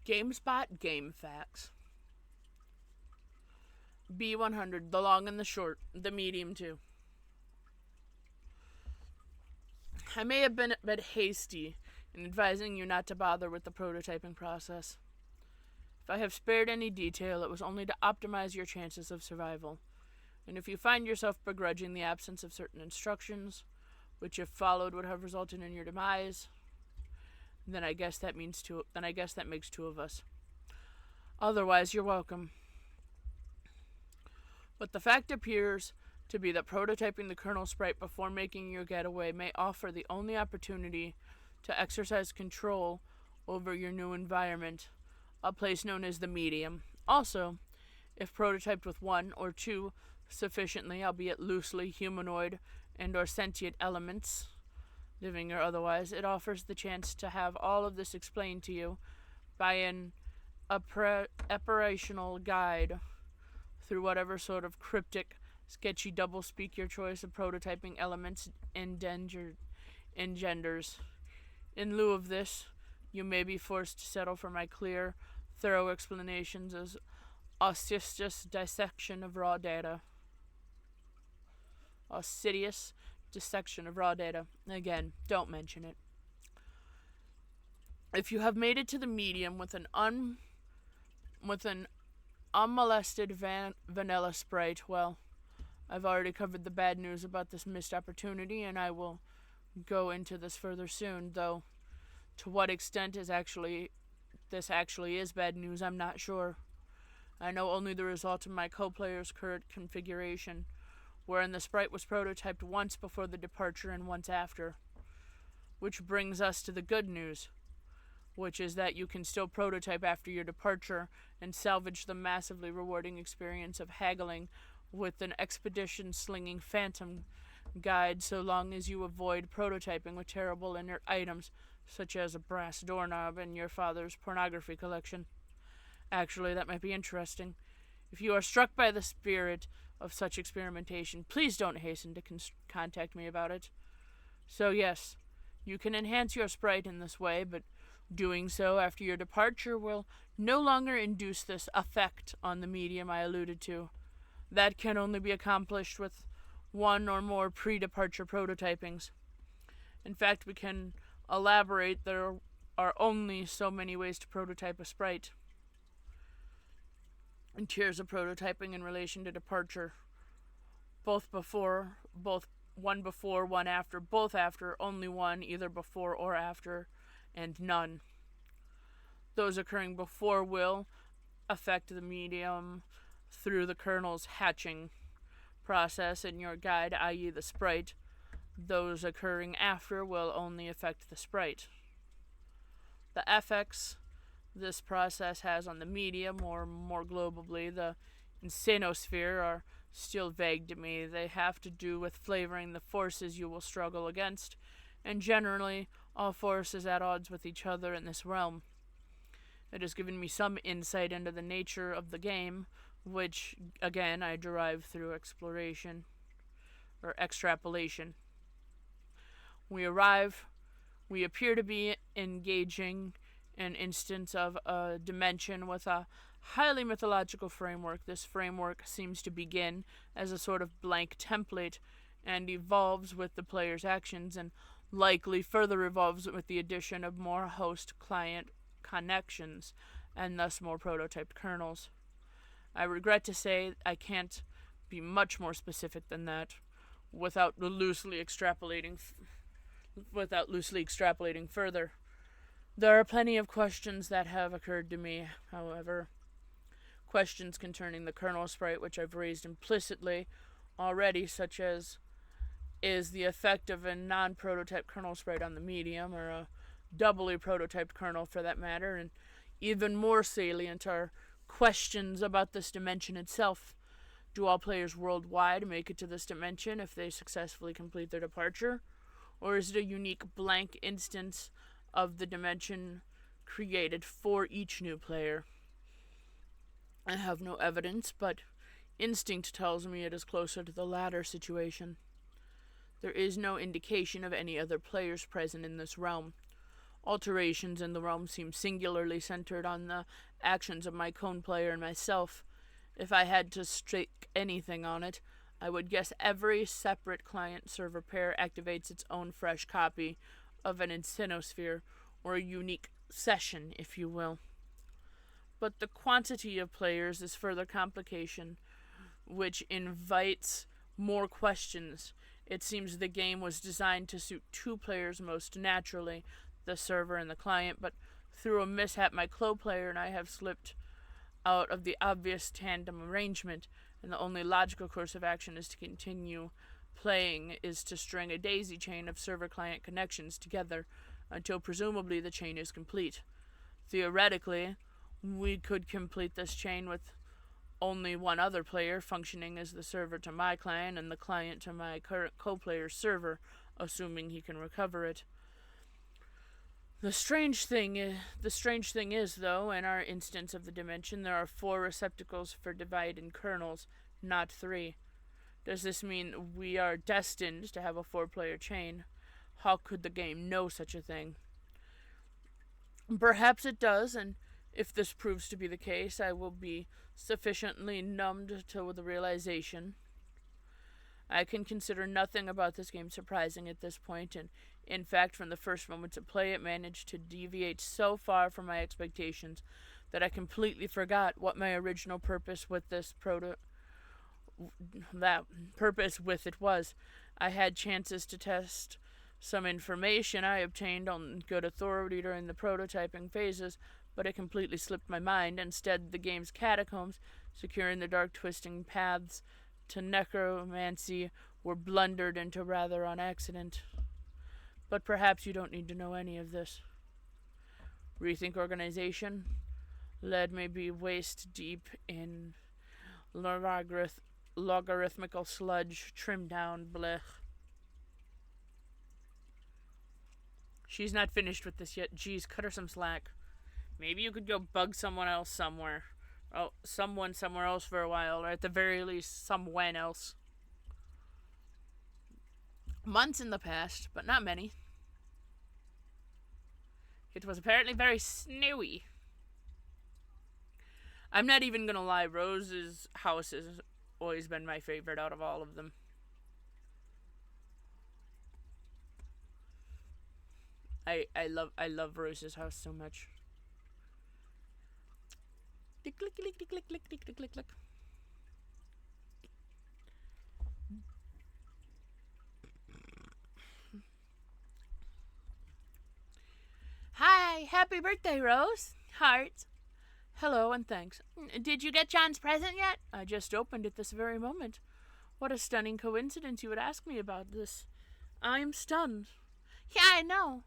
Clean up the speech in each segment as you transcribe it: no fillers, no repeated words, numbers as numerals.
GameSpot Game Facts. B100, the long and the short, the medium too. I may have been a bit hasty in advising you not to bother with the prototyping process. If I have spared any detail, it was only to optimize your chances of survival. And if you find yourself begrudging the absence of certain instructions, which if followed would have resulted in your demise, then I guess that makes two of us. Otherwise, you're welcome. But the fact appears to be that prototyping the kernel sprite before making your getaway may offer the only opportunity to exercise control over your new environment, a place known as the medium. Also, if prototyped with one or two sufficiently, albeit loosely, humanoid and or sentient elements, living or otherwise, it offers the chance to have all of this explained to you by an operational guide through whatever sort of cryptic, sketchy double-speak your choice of prototyping elements engenders. In lieu of this, you may be forced to settle for my clear, thorough explanations as assiduous dissection of raw data. Assiduous dissection of raw data. Again, don't mention it. If you have made it to the medium with an unmolested vanilla sprite, well, I've already covered the bad news about this missed opportunity, and I will go into this further soon, though to what extent this actually is bad news, I'm not sure. I know only the result of my co-player's current configuration, wherein the sprite was prototyped once before the departure and once after. Which brings us to the good news, which is that you can still prototype after your departure and salvage the massively rewarding experience of haggling with an expedition-slinging phantom guide, so long as you avoid prototyping with terrible inert items such as a brass doorknob in your father's pornography collection. Actually, that might be interesting. If you are struck by the spirit of such experimentation, please don't hasten to contact me about it. So yes, you can enhance your sprite in this way, but doing so after your departure will no longer induce this effect on the medium I alluded to. That can only be accomplished with one or more pre-departure prototypings. In fact, we can elaborate there are only so many ways to prototype a sprite. And tiers of prototyping in relation to departure. One before, one after, both after, only one, either before or after, and none. Those occurring before will affect the medium through the kernel's hatching process in your guide, i.e. the sprite. Those occurring after will only affect the sprite. The effects this process has on the medium, or more globally, the insanosphere, are still vague to me. They have to do with flavoring the forces you will struggle against, and generally all forces at odds with each other in this realm. It has given me some insight into the nature of the game, which, again, I derive through exploration, or extrapolation. We appear to be engaging an instance of a dimension with a highly mythological framework. This framework seems to begin as a sort of blank template and evolves with the player's actions, and likely further evolves with the addition of more host-client connections, and thus more prototyped kernels. I regret to say I can't be much more specific than that without loosely extrapolating further. There are plenty of questions that have occurred to me, however. Questions concerning the kernel sprite, which I've raised implicitly already, such as, is the effect of a non-prototype kernel sprite on the medium, or a doubly prototyped kernel for that matter, and even more salient are questions about this dimension itself. Do all players worldwide make it to this dimension if they successfully complete their departure? Or is it a unique blank instance of the dimension created for each new player? I have no evidence, but instinct tells me it is closer to the latter situation. There is no indication of any other players present in this realm. Alterations in the realm seem singularly centered on the actions of my cone player and myself. If I had to stake anything on it, I would guess every separate client-server pair activates its own fresh copy of an insanosphere, or a unique session, if you will. But the quantity of players is further complication, which invites more questions. It seems the game was designed to suit two players most naturally, the server and the client, but through a mishap my Clo player and I have slipped out of the obvious tandem arrangement, and the only logical course of action is to continue playing is to string a daisy chain of server-client connections together until presumably the chain is complete. Theoretically, we could complete this chain with only one other player functioning as the server to my client and the client to my current co-player's server, assuming he can recover it. The strange thing is, though, in our instance of the dimension, there are 4 receptacles for divide in kernels, not 3. Does this mean we are destined to have a 4-player chain? How could the game know such a thing? Perhaps it does, and if this proves to be the case, I will be sufficiently numbed to the realization. I can consider nothing about this game surprising at this point, and in fact, from the first moments of play, it managed to deviate so far from my expectations that I completely forgot what my original purpose with this was. I had chances to test some information I obtained on good authority during the prototyping phases, but it completely slipped my mind. Instead, the game's catacombs, securing the dark twisting paths to necromancy, were blundered into rather on accident. But perhaps you don't need to know any of this. Rethink organization led me be waist deep in logarithmical sludge, trimmed down blech. She's not finished with this yet. Geez, cut her some slack. Maybe you could go bug someone else somewhere. Oh, someone somewhere else for a while, or at the very least, someone else. Months in the past, but not many. It was apparently very snowy. I'm not even gonna lie, Rose's house has always been my favorite out of all of them. I love Rose's house so much. Click click click click click click click click click. Hi, happy birthday, Rose. Hearts. Hello and thanks. Did you get John's present yet? I just opened it this very moment. What a stunning coincidence you would ask me about this. I am stunned. Yeah, I know.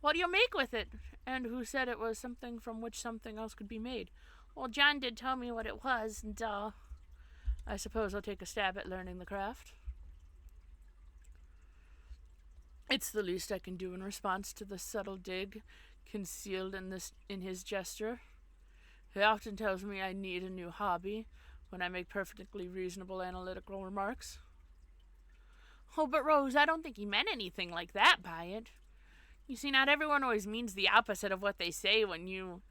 What do you make with it? And who said it was something from which something else could be made? Well, John did tell me what it was, and I suppose I'll take a stab at learning the craft. It's the least I can do in response to the subtle dig concealed in his gesture. He often tells me I need a new hobby when I make perfectly reasonable analytical remarks. Oh, but Rose, I don't think he meant anything like that by it. You see, not everyone always means the opposite of what they say when you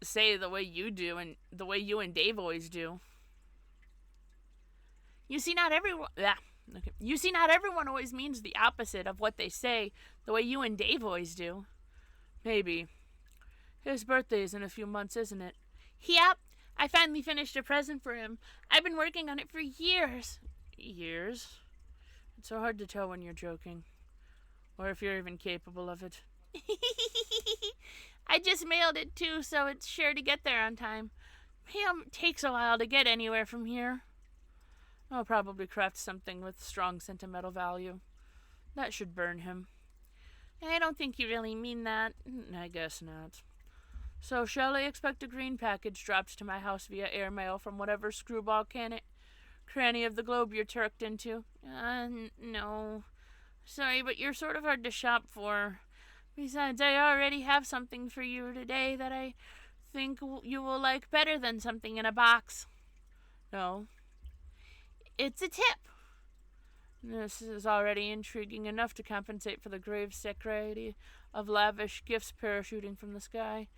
say the way you do and the way you and Dave always do. You see, not everyone always means the opposite of what they say the way you and Dave always do. Maybe. His birthday is in a few months, isn't it? Yep. I finally finished a present for him. I've been working on it for years. Years? It's so hard to tell when you're joking. Or if you're even capable of it. I just mailed it too, so it's sure to get there on time. Mail takes a while to get anywhere from here. I'll probably craft something with strong sentimental value. That should burn him. I don't think you really mean that. I guess not. So shall I expect a green package dropped to my house via airmail from whatever screwball cranny of the globe you're turked into? No. Sorry, but you're sort of hard to shop for. Besides, I already have something for you today that I think you will like better than something in a box. No. It's a tip. This is already intriguing enough to compensate for the grave security of lavish gifts parachuting from the sky.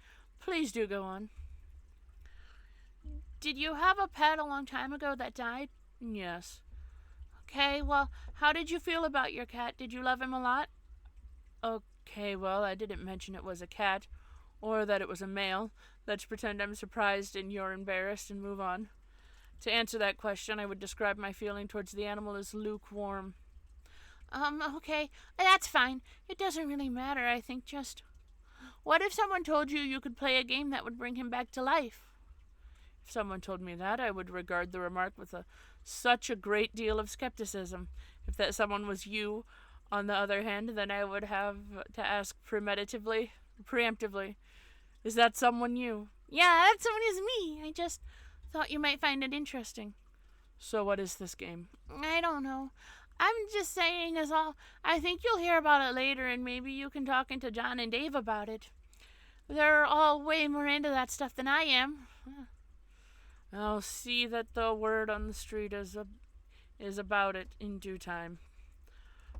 Please do go on. Did you have a pet a long time ago that died? Yes. Okay, well, how did you feel about your cat? Did you love him a lot? Okay, well, I didn't mention it was a cat, or that it was a male. Let's pretend I'm surprised and you're embarrassed and move on. To answer that question, I would describe my feeling towards the animal as lukewarm. Okay, that's fine. It doesn't really matter, I think, just. What if someone told you you could play a game that would bring him back to life? If someone told me that, I would regard the remark with such a great deal of skepticism. If that someone was you, on the other hand, then I would have to ask preemptively, is that someone you? Yeah, that someone is me. I just thought you might find it interesting. So what is this game? I don't know. I'm just saying as all. I think you'll hear about it later, and maybe you can talk into John and Dave about it. They're all way more into that stuff than I am. I'll see that the word on the street is about it in due time.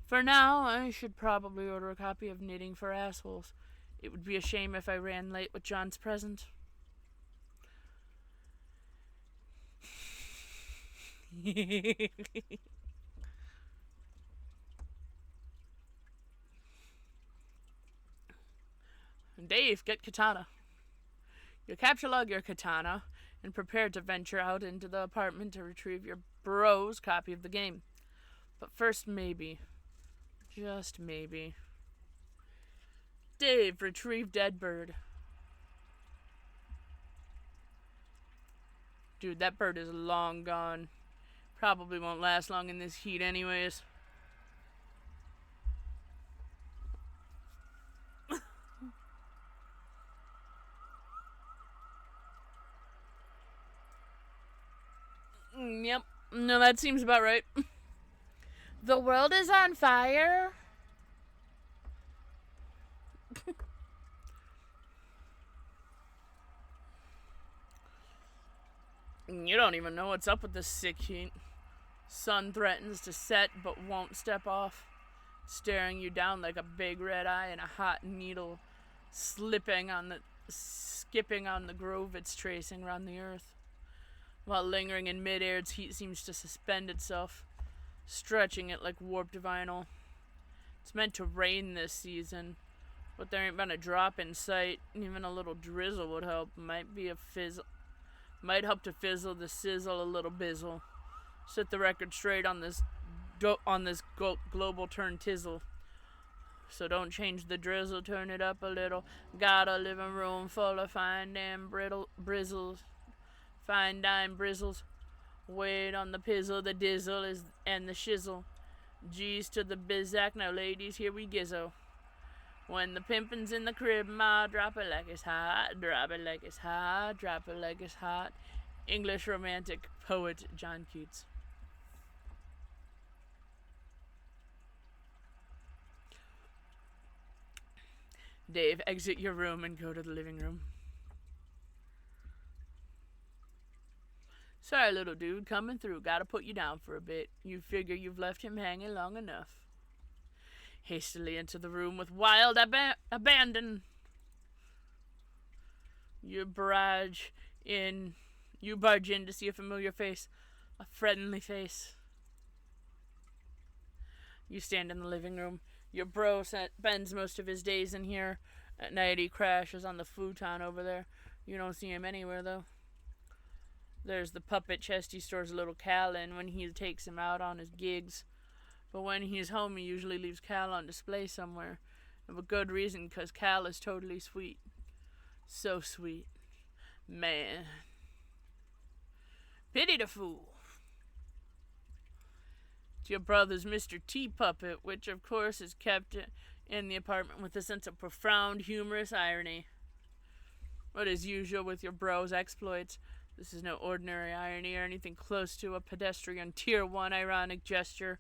For now, I should probably order a copy of Knitting for Assholes. It would be a shame if I ran late with John's present. Dave, get katana. You capture log your katana and prepare to venture out into the apartment to retrieve your bro's copy of the game. But first, maybe, just maybe, Dave, retrieve dead bird. Dude, that bird is long gone. Probably won't last long in this heat anyways. Yep. No, that seems about right. The world is on fire? You don't even know what's up with this sick heat. Sun threatens to set but won't step off, staring you down like a big red eye and a hot needle skipping on the grove it's tracing around the earth. While lingering in midair, its heat seems to suspend itself, stretching it like warped vinyl. It's meant to rain this season, but there ain't been a drop in sight. Even a little drizzle would help. Might help to fizzle the sizzle a little bizzle. Set the record straight on this global turn tizzle. So don't change the drizzle, turn it up a little. Got a living room full of fine damn brizzles. Fine dime brizzles. Wait on the pizzle, the dizzle and the shizzle. G's to the bizac, now ladies, here we gizzo. When the pimpin's in the crib, ma, drop it like it's hot, drop it like it's hot, drop it like it's hot. English romantic poet John Keats. Dave, exit your room and go to the living room. Sorry, little dude, coming through. Gotta put you down for a bit. You figure you've left him hanging long enough. Hastily into the room with wild abandon. You barge in to see a familiar face. A friendly face. You stand in the living room. Your bro spends most of his days in here. At night he crashes on the futon over there. You don't see him anywhere, though. There's the puppet chest he stores a little Cal in when he takes him out on his gigs. But when he's home, he usually leaves Cal on display somewhere. And with good reason, because Cal is totally sweet. So sweet. Man. Pity the fool. It's your brother's Mr. T puppet, which of course is kept in the apartment with a sense of profound humorous irony. But as usual with your bro's exploits, this is no ordinary irony or anything close to a pedestrian tier 1 ironic gesture,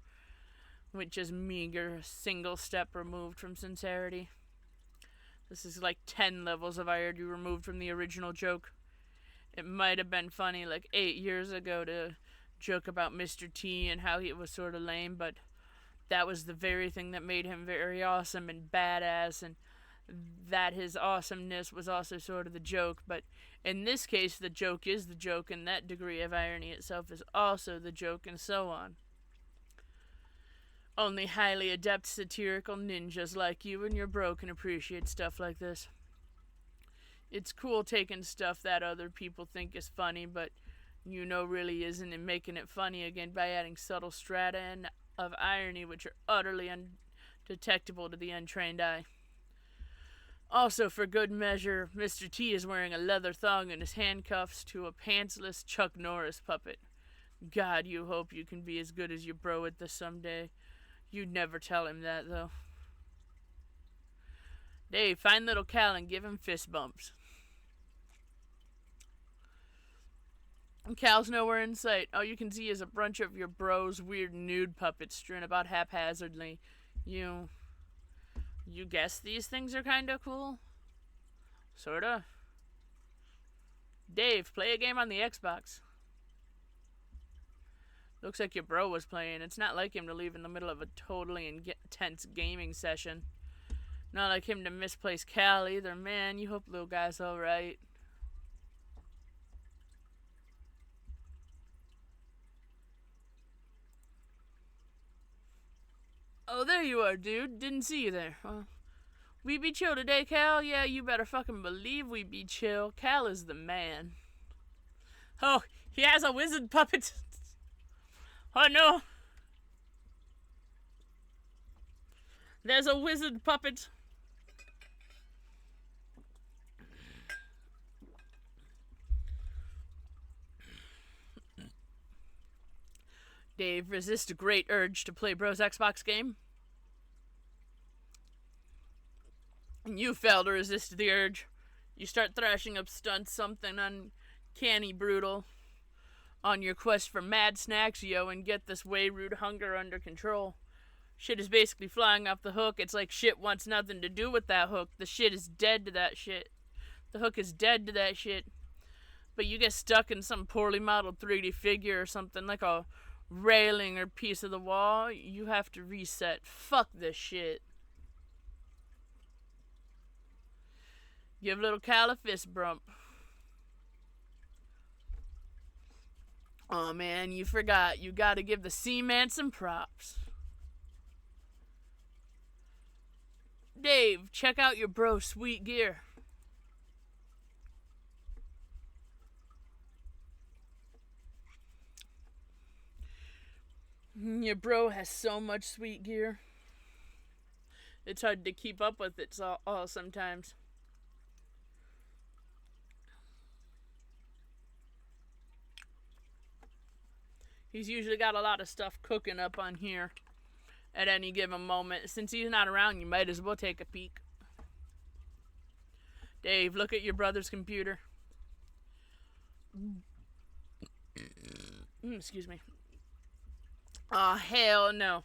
which is meager, a single step removed from sincerity. This is like 10 levels of irony removed from the original joke. It might have been funny like 8 years ago to joke about Mr. T and how he was sort of lame, but that was the very thing that made him very awesome and badass and that his awesomeness was also sort of the joke, but in this case, the joke is the joke, and that degree of irony itself is also the joke, and so on. Only highly adept satirical ninjas like you and your bro can appreciate stuff like this. It's cool taking stuff that other people think is funny, but really isn't, and making it funny again by adding subtle strata of irony which are utterly undetectable to the untrained eye. Also, for good measure, Mr. T is wearing a leather thong and his handcuffs to a pantsless Chuck Norris puppet. God, you hope you can be as good as your bro at this someday. You'd never tell him that, though. Dave, find little Cal and give him fist bumps. Cal's nowhere in sight. All you can see is a bunch of your bro's weird nude puppets strewn about haphazardly. You guess these things are kinda cool? Sorta. Dave, play a game on the Xbox. Looks like your bro was playing. It's not like him to leave in the middle of a totally intense gaming session. Not like him to misplace Cal either. Man, you hope little guy's alright. Oh, there you are, dude. Didn't see you there. We be chill today, Cal? Yeah, you better fucking believe we be chill. Cal is the man. Oh, he has a wizard puppet. Oh no. There's a wizard puppet. Dave, resist a great urge to play bro's Xbox game. And you fail to resist the urge. You start thrashing up stunts, something uncanny brutal, on your quest for mad snacks, yo, and get this way rude hunger under control. Shit is basically flying off the hook. It's like shit wants nothing to do with that hook. The shit is dead to that shit. The hook is dead to that shit. But you get stuck in some poorly modeled 3D figure or something, like a railing or piece of the wall. You have to reset. Fuck this shit. Give little Cal a fist bump. Oh man, you forgot. You gotta give the C-Man some props. Dave, check out your bro's sweet gear. Your bro has so much sweet gear. It's hard to keep up with it all sometimes. He's usually got a lot of stuff cooking up on here at any given moment. Since he's not around, you might as well take a peek. Dave, look at your brother's computer. Excuse me. Oh, hell no.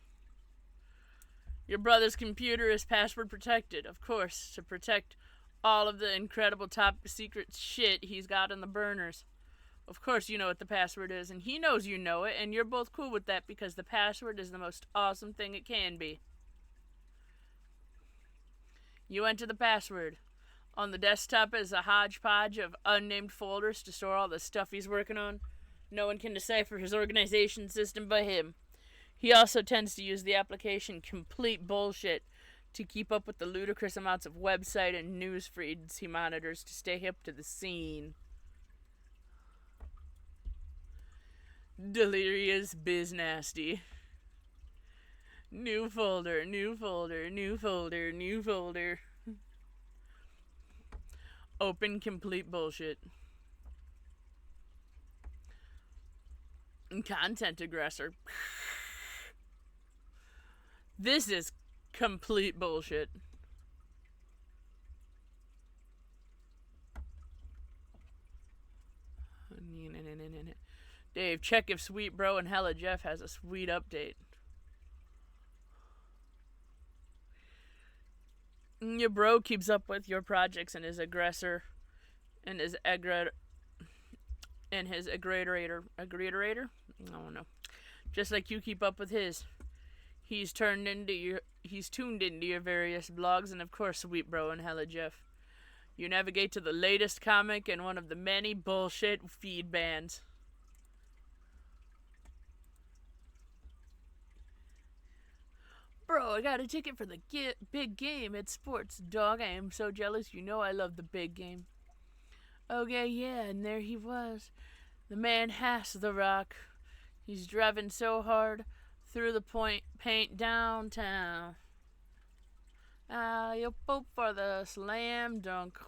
Your brother's computer is password protected, of course, to protect all of the incredible top secret shit he's got in the burners. Of course you know what the password is, and he knows you know it, and you're both cool with that because the password is the most awesome thing it can be. You enter the password. On the desktop is a hodgepodge of unnamed folders to store all the stuff he's working on. No one can decipher his organization system but him. He also tends to use the application Complete Bullshit to keep up with the ludicrous amounts of website and news feeds he monitors to stay hip to the scene. Delirious biz nasty. New folder, new folder, new folder, new folder. Open Complete Bullshit. Content aggressor. This is complete bullshit. Dave, check if Sweet Bro and Hella Jeff has a sweet update. Your bro keeps up with your projects and his aggressor and his aggrerator. I don't know. Just like you keep up with his. He's tuned into your various blogs, and of course Sweet Bro and Hella Jeff. You navigate to the latest comic and one of the many bullshit feed bands. Bro, I got a ticket for the big game at Sports. Dog, I am so jealous. You know I love the big game. Okay, yeah, and there he was. The man has the rock. He's driving so hard through the paint downtown. You'll vote for the slam dunk.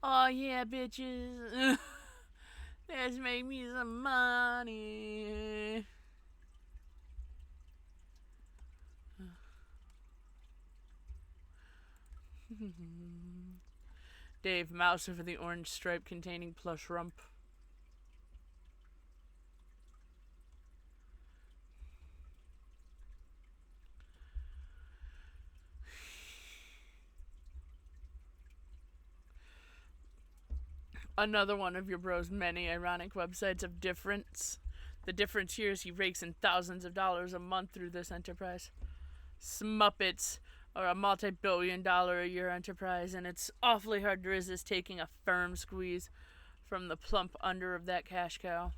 Oh yeah, bitches. Let's make me some money. Dave, mouse over the orange stripe containing plush rump. Another one of your bro's many ironic websites of difference. The difference here is he rakes in thousands of dollars a month through this enterprise. Smuppets are a multi-billion-dollar a year enterprise, and it's awfully hard to resist taking a firm squeeze from the plump under of that cash cow.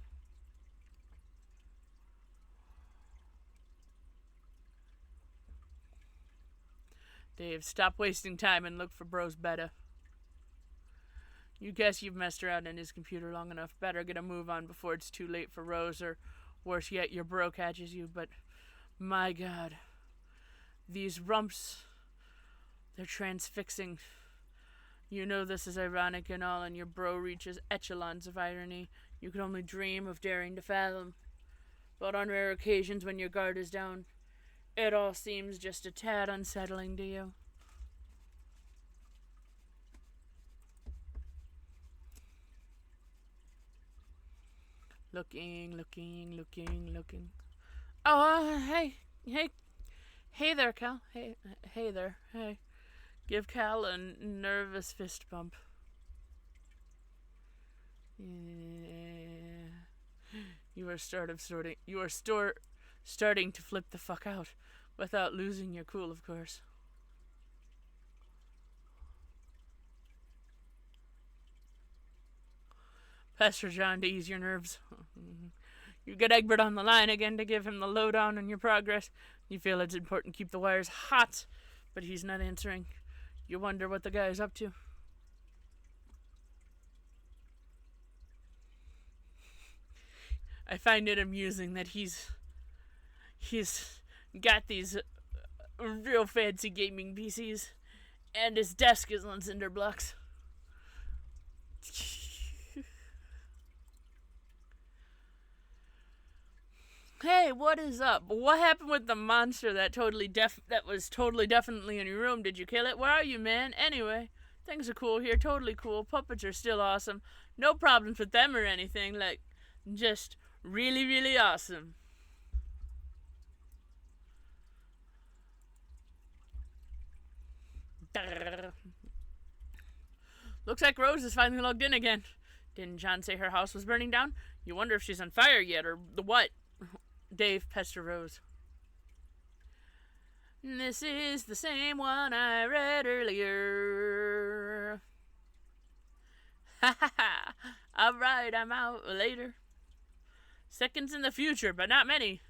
Dave, stop wasting time and look for bro's better. You guess you've messed around in his computer long enough. Better get a move on before it's too late for Rose, or worse yet, your bro catches you. But my God, these rumps, they're transfixing. You know this is ironic and all, and your bro reaches echelons of irony you could only dream of daring to fathom. But on rare occasions when your guard is down, it all seems just a tad unsettling to you. Looking. Oh, hey there, Cal. Hey there. Hey. Give Cal a nervous fist bump. Yeah. You are starting to flip the fuck out, without losing your cool, of course. Pastor John, to ease your nerves. You get Egbert on the line again to give him the lowdown on your progress. You feel it's important to keep the wires hot, but he's not answering. You wonder what the guy's up to. I find it amusing that he's got these real fancy gaming PCs, and his desk is on cinder blocks. Hey, what is up? What happened with the monster that was totally definitely in your room? Did you kill it? Where are you, man? Anyway, things are cool here, totally cool. Puppets are still awesome. No problems with them or anything. Like, just really, really awesome. Looks like Rose is finally logged in again. Didn't John say her house was burning down? You wonder if she's on fire yet, or the what? Dave, pester Rose. This is the same one I read earlier. Ha ha ha. Alright, I'm out later. Seconds in the future, but not many.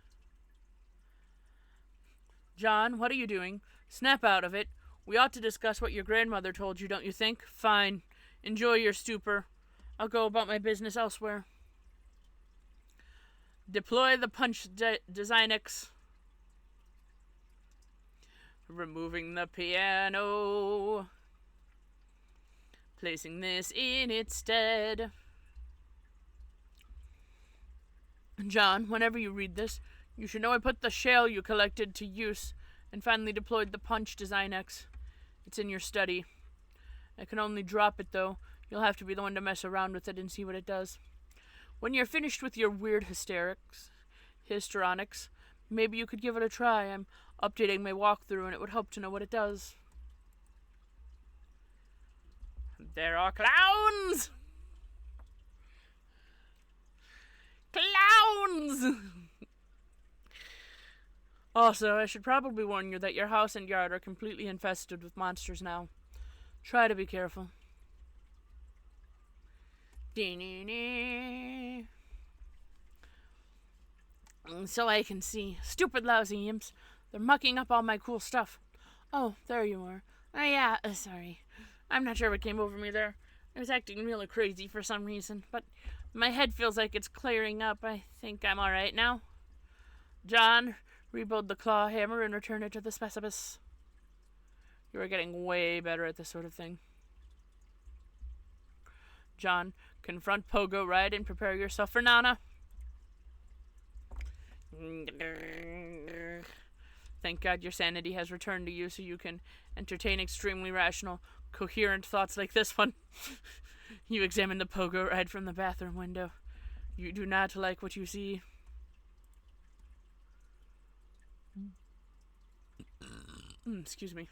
John, what are you doing? Snap out of it. We ought to discuss what your grandmother told you, don't you think? Fine. Enjoy your stupor. I'll go about my business elsewhere. Deploy the punch design X. Removing the piano. Placing this in its stead. John, whenever you read this, you should know I put the shell you collected to use and finally deployed the punch design X. It's in your study. I can only drop it, though. You'll have to be the one to mess around with it and see what it does. When you're finished with your weird histrionics, maybe you could give it a try. I'm updating my walkthrough, and it would help to know what it does. There are clowns! Clowns! Also, I should probably warn you that your house and yard are completely infested with monsters now. Try to be careful. So I can see. Stupid lousy imps. They're mucking up all my cool stuff. Oh, there you are. Oh yeah, sorry. I'm not sure what came over me there. I was acting really crazy for some reason, but my head feels like it's clearing up. I think I'm alright now. John, rebuild the claw hammer and return it to the specimen. You are getting way better at this sort of thing. John, confront Pogo Ride and prepare yourself for Nana. Thank God your sanity has returned to you so you can entertain extremely rational, coherent thoughts like this one. You examine the Pogo Ride from the bathroom window. You do not like what you see. Excuse me.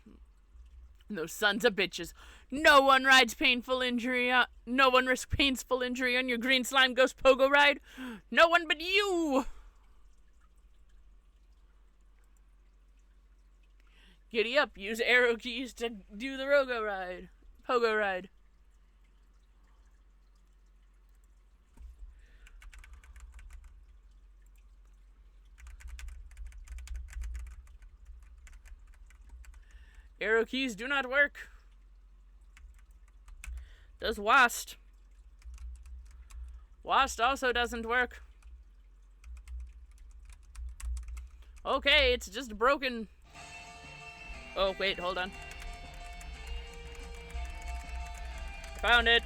Those sons of bitches. No one rides painful injury. No one risks painful injury on your green slime ghost Pogo Ride. No one but you. Giddy up. Use arrow keys to do the Pogo Ride. Arrow keys do not work. Does WASD. WASD also doesn't work. Okay, it's just broken. Oh, wait, hold on. Found it.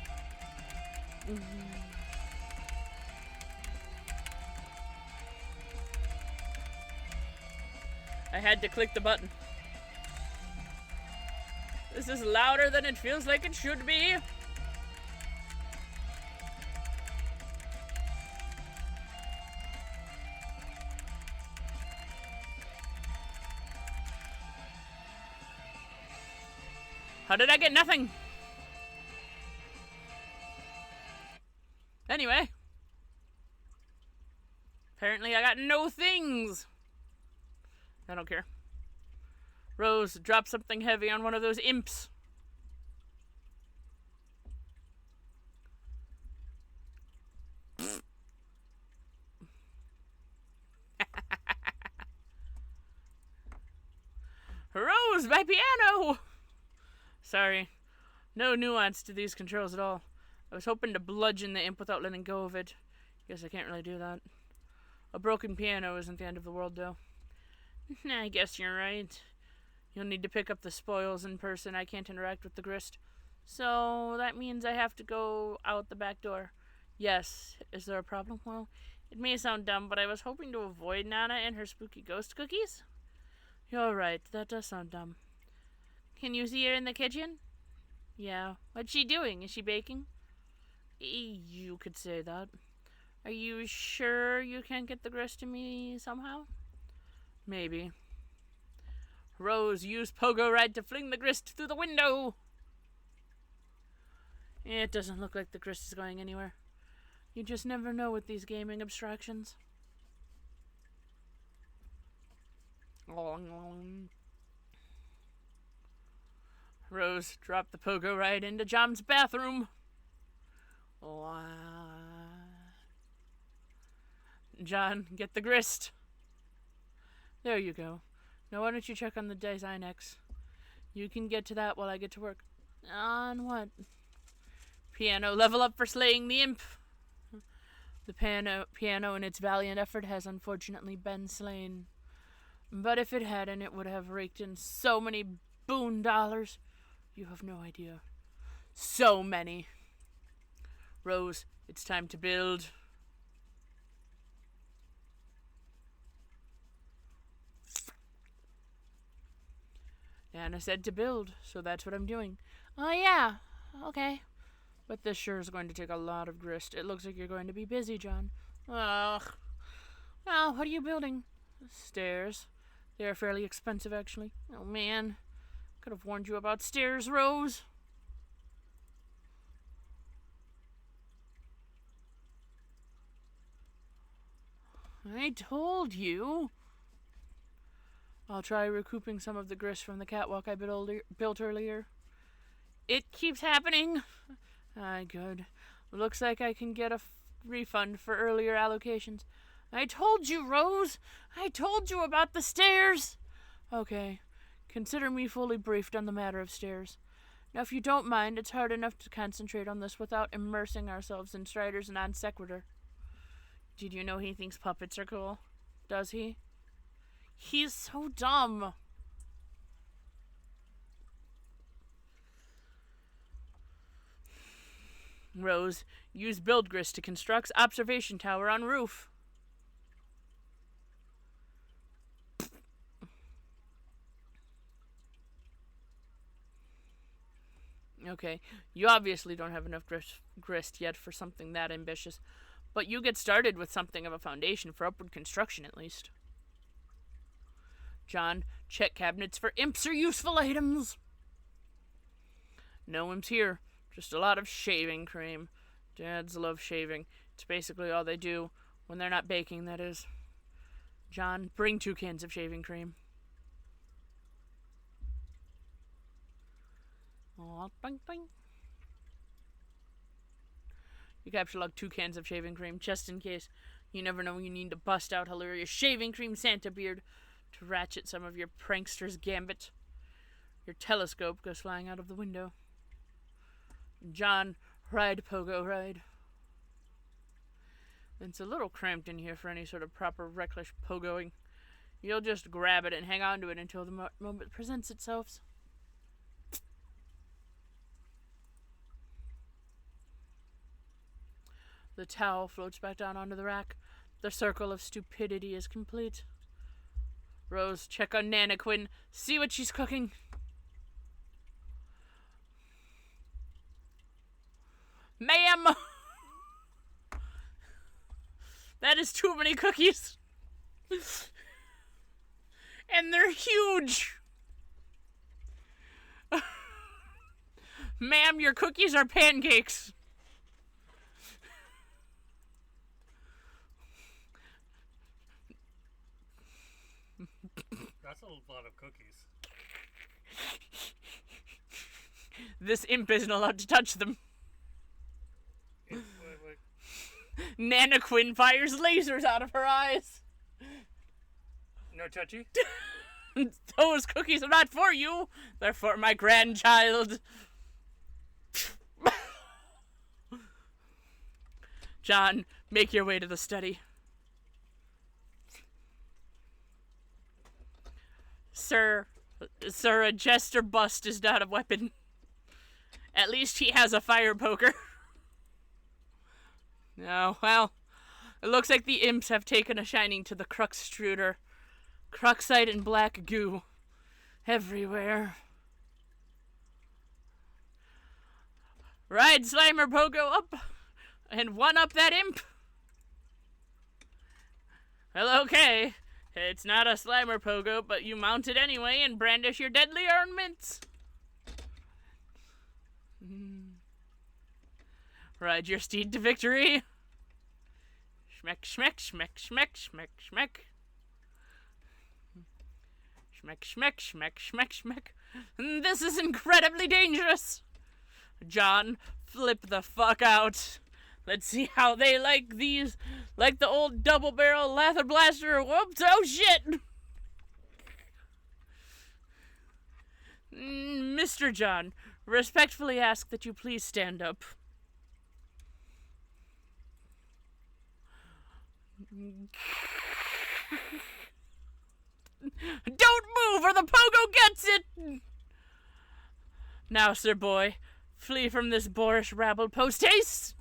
I had to click the button. This is louder than it feels like it should be. How did I get nothing? Anyway. Apparently I got no things. I don't care. Rose, drop something heavy on one of those imps. Rose, my piano! Sorry. No nuance to these controls at all. I was hoping to bludgeon the imp without letting go of it. Guess I can't really do that. A broken piano isn't the end of the world, though. I guess you're right. You'll need to pick up the spoils in person. I can't interact with the grist. So that means I have to go out the back door. Yes. Is there a problem? Well, it may sound dumb, but I was hoping to avoid Nana and her spooky ghost cookies. You're right. That does sound dumb. Can you see her in the kitchen? Yeah. What's she doing? Is she baking? You could say that. Are you sure you can't get the grist to me somehow? Maybe. Rose, use Pogo Ride to fling the grist through the window. It doesn't look like the grist is going anywhere. You just never know with these gaming abstractions. Rose, drop the Pogo Ride into John's bathroom. John, get the grist. There you go. Now why don't you check on the Design X? You can get to that while I get to work. On what? Piano, level up for slaying the imp. The piano in its valiant effort has unfortunately been slain. But if it hadn't, it would have raked in so many boon dollars. You have no idea. So many. Rose, it's time to build. Anna said to build, so that's what I'm doing. Oh, yeah. Okay. But this sure is going to take a lot of grist. It looks like you're going to be busy, John. Ugh. Well, what are you building? Stairs. They are fairly expensive, actually. Oh, man. Could have warned you about stairs, Rose. I told you. I'll try recouping some of the grist from the catwalk I built earlier. It keeps happening. Good. Looks like I can get a refund for earlier allocations. I told you, Rose. I told you about the stairs. Okay. Consider me fully briefed on the matter of stairs. Now, if you don't mind, it's hard enough to concentrate on this without immersing ourselves in Strider's non sequitur. Did you know he thinks puppets are cool? Does he? He's so dumb. Rose, use build grist to construct observation tower on roof. Okay, you obviously don't have enough grist yet for something that ambitious, but you get started with something of a foundation for upward construction at least. John, check cabinets for imps or useful items. No imps here, just a lot of shaving cream. Dads love shaving. It's basically all they do when they're not baking, that is. John, bring 2 cans of shaving cream. Oh, bing, bing. You capture like 2 cans of shaving cream, just in case. You never know when you need to bust out hilarious shaving cream Santa beard to ratchet some of your prankster's gambit. Your telescope goes flying out of the window. John, ride pogo ride. It's a little cramped in here for any sort of proper reckless pogoing. You'll just grab it and hang on to it until the moment presents itself. The towel floats back down onto the rack. The circle of stupidity is complete. Rose, check on Nana Quinn. See what she's cooking. Ma'am! That is too many cookies. And they're huge. Ma'am, your cookies are pancakes. That's a lot of cookies. This imp isn't allowed to touch them. Wait. Nana Quinn fires lasers out of her eyes. No touchy? Those cookies are not for you. They're for my grandchild. John, make your way to the study. Sir, a jester bust is not a weapon. At least he has a fire poker. Oh, well, it looks like the imps have taken a shining to the Cruxtruder. Cruxite and black goo. Everywhere. Ride Slimer Pogo up and one up that imp. Well, okay. It's not a Slimer Pogo, but you mount it anyway and brandish your deadly ornaments. Ride your steed to victory. Schmeck, schmeck, schmeck, schmeck, schmeck, schmeck. Schmeck, schmeck, schmeck, schmeck, schmeck. This is incredibly dangerous. John, flip the fuck out. Let's see how they like these. Like the old double barrel lather blaster. Whoops, oh shit. Mr. John, respectfully ask that you please stand up. Don't move or the pogo gets it! Now, sir boy, flee from this boorish rabble post-haste!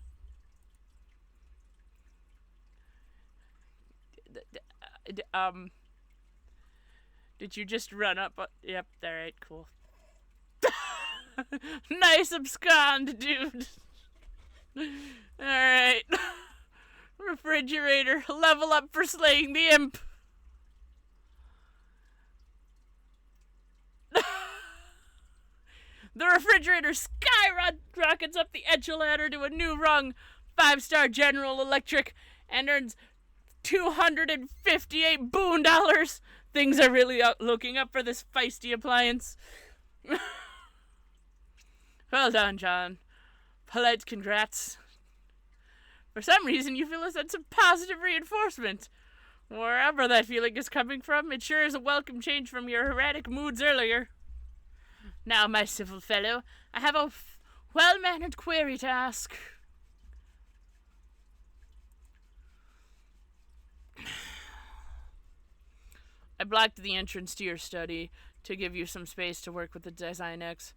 Did you just run up? Yep, alright, cool. Nice abscond, dude. Alright. Refrigerator, level up for slaying the imp. The refrigerator skyrockets up the echelon ladder to a new rung, 5-star General Electric, and earns $258 boon. Things are really looking up for this feisty appliance. Well done, John. Polite congrats. For some reason, you feel a sense of positive reinforcement. Wherever that feeling is coming from, it sure is a welcome change from your erratic moods earlier. Now, my civil fellow, I have a well-mannered query to ask. I blocked the entrance to your study to give you some space to work with the Design X.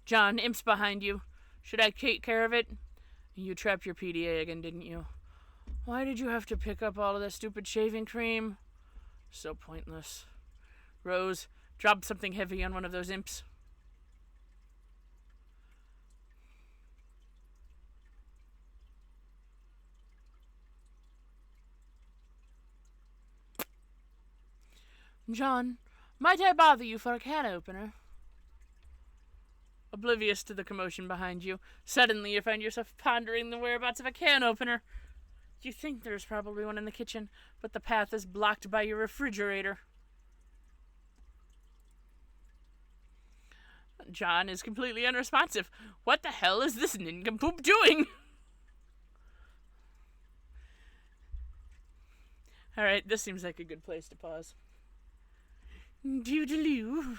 John, imp's behind you. Should I take care of it? You trapped your PDA again, didn't you? Why did you have to pick up all of that stupid shaving cream? So pointless. Rose, drop something heavy on one of those imps. John, might I bother you for a can opener? Oblivious to the commotion behind you, suddenly you find yourself pondering the whereabouts of a can opener. You think there's probably one in the kitchen, but the path is blocked by your refrigerator. John is completely unresponsive. What the hell is this nincompoop doing? Alright, this seems like a good place to pause. Doodaloo.